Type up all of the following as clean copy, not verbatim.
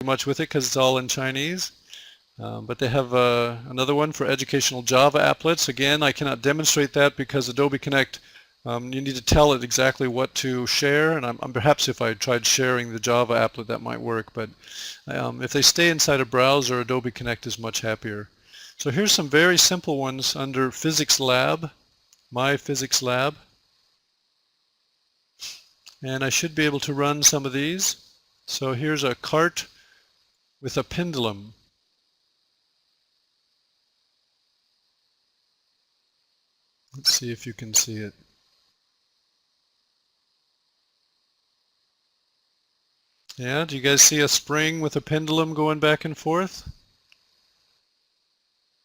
much with it because it's all in Chinese. But they have another one for educational Java applets. Again, I cannot demonstrate that because Adobe Connect, you need to tell it exactly what to share, and perhaps if I tried sharing the Java applet that might work, but if they stay inside a browser, Adobe Connect is much happier. So here's some very simple ones under Physics Lab, My Physics Lab, and I should be able to run some of these. So here's a cart with a pendulum. Let's see if you can see it. Yeah, do you guys see a spring with a pendulum going back and forth?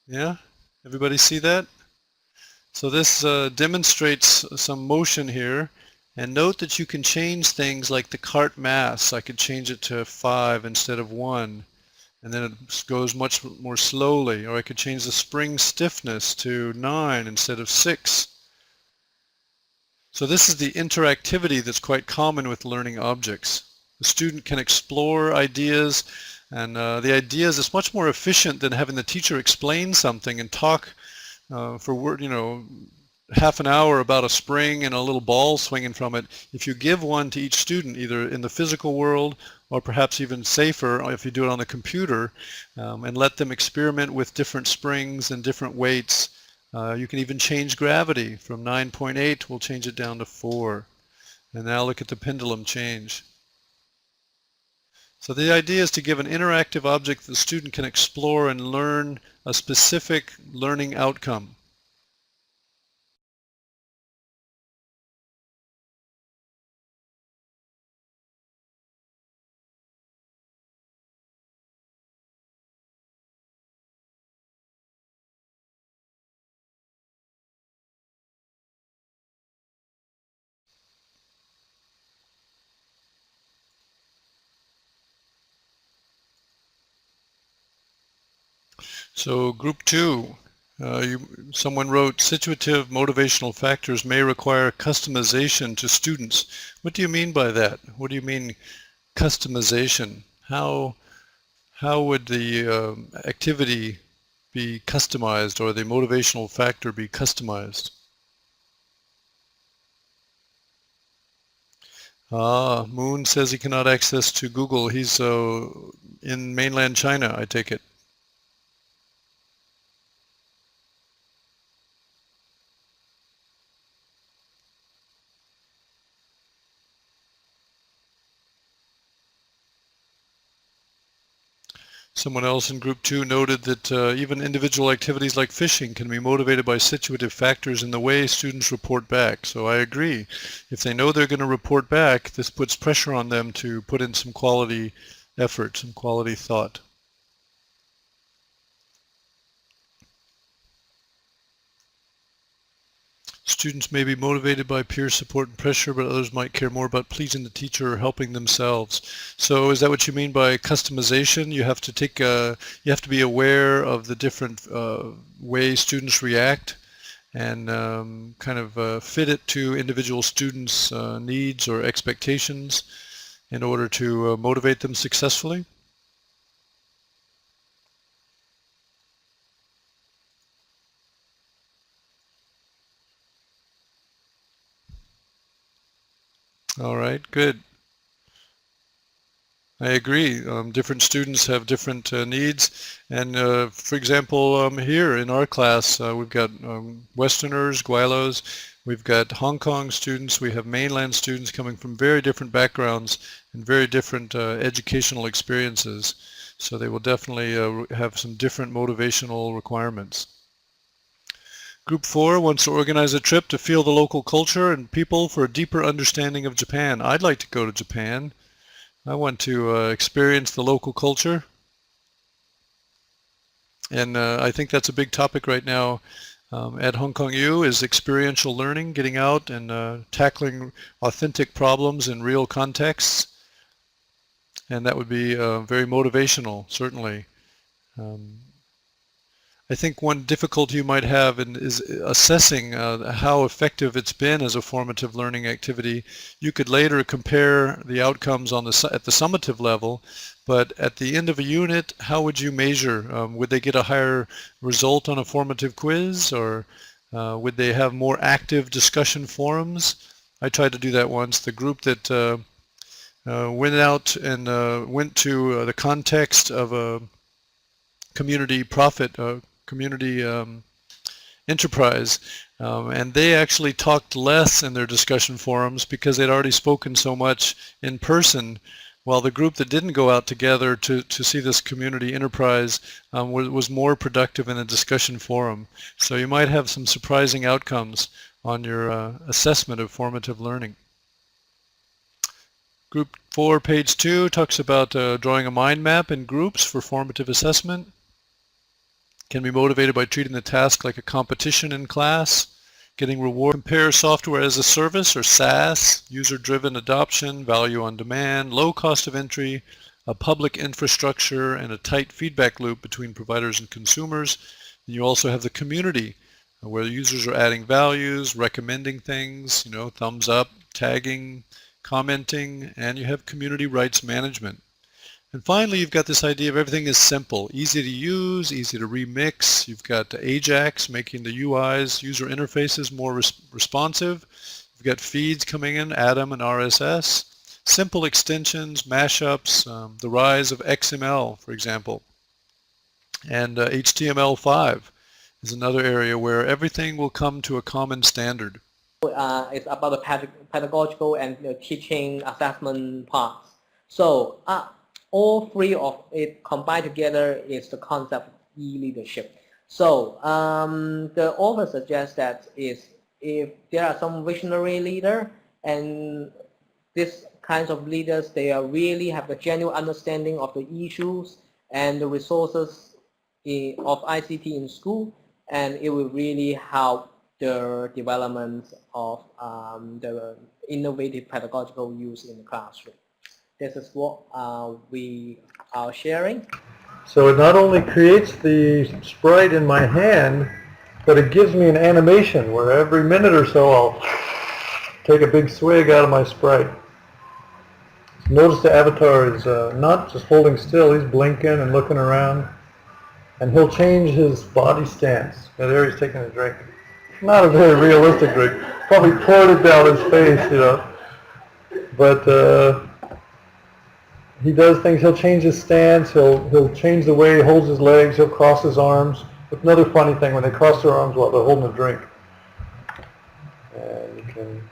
Yeah, everybody see that? So this demonstrates some motion here, and note that you can change things like the cart mass. I could change it to 5 instead of 1, and then it goes much more slowly, or I could change the spring stiffness to 9 instead of 6. So this is the interactivity that's quite common with learning objects. The student can explore ideas, and the ideas is much more efficient than having the teacher explain something and talk for half an hour about a spring and a little ball swinging from it. If you give one to each student, either in the physical world or perhaps even safer if you do it on the computer, and let them experiment with different springs and different weights. You can even change gravity from 9.8, we'll change it down to 4. And now look at the pendulum change. So the idea is to give an interactive object that the student can explore and learn a specific learning outcome. So group 2, someone wrote, situative motivational factors may require customization to students. What do you mean by that? What do you mean customization? How would the activity be customized, or the motivational factor be customized? Moon says he cannot access to Google. He's in mainland China, I take it. Someone else in group 2 noted that even individual activities like fishing can be motivated by situative factors in the way students report back. So I agree. If they know they're going to report back, this puts pressure on them to put in some quality effort, some quality thought. Students may be motivated by peer support and pressure, but others might care more about pleasing the teacher or helping themselves. So is that what you mean by customization? You have to you have to be aware of the different ways students react, and kind of fit it to individual students' needs or expectations in order to motivate them successfully? All right, good. I agree. Different students have different needs, and for example, here in our class, we've got Westerners, Guilos, we've got Hong Kong students, we have mainland students coming from very different backgrounds and very different educational experiences. So they will definitely have some different motivational requirements. Group 4 wants to organize a trip to feel the local culture and people for a deeper understanding of Japan. I'd like to go to Japan. I want to experience the local culture, and I think that's a big topic right now at Hong Kong U is experiential learning, getting out and tackling authentic problems in real contexts, and that would be very motivational, certainly. I think one difficulty you might have is assessing how effective it's been as a formative learning activity. You could later compare the outcomes on at the summative level, but at the end of a unit, how would you measure? Would they get a higher result on a formative quiz, or would they have more active discussion forums? I tried to do that once. The group that went out and went to the context of a community profit, community enterprise, and they actually talked less in their discussion forums because they'd already spoken so much in person, while the group that didn't go out together to see this community enterprise was more productive in a discussion forum. So you might have some surprising outcomes on your assessment of formative learning. Group 4, page 2, talks about drawing a mind map in groups for formative assessment. Can be motivated by treating the task like a competition in class, getting reward. Compare software as a service, or SaaS, user-driven adoption, value on demand, low cost of entry, a public infrastructure, and a tight feedback loop between providers and consumers. And you also have the community, where users are adding values, recommending things, thumbs up, tagging, commenting, and you have community rights management. And finally, you've got this idea of everything is simple, easy to use, easy to remix. You've got Ajax making the UIs, user interfaces more responsive. You've got feeds coming in, Atom and RSS. Simple extensions, mashups, the rise of XML, for example. And HTML5 is another area where everything will come to a common standard. It's about the pedagogical and teaching assessment parts. So all three of it combined together is the concept of e-leadership. So the author suggests that if there are some visionary leader, and these kinds of leaders, they really have a genuine understanding of the issues and the resources of ICT in school, and it will really help the development of the innovative pedagogical use in the classroom. This is what we are sharing. So it not only creates the sprite in my hand, but it gives me an animation where every minute or so I'll take a big swig out of my sprite. Notice the avatar is not just holding still, he's blinking and looking around. And he'll change his body stance. Now there he's taking a drink. Not a very realistic drink. Probably poured it down his face, But he does things. He'll change his stance. He'll change the way he holds his legs. He'll cross his arms. Another funny thing, when they cross their arms while they're holding a drink. And you can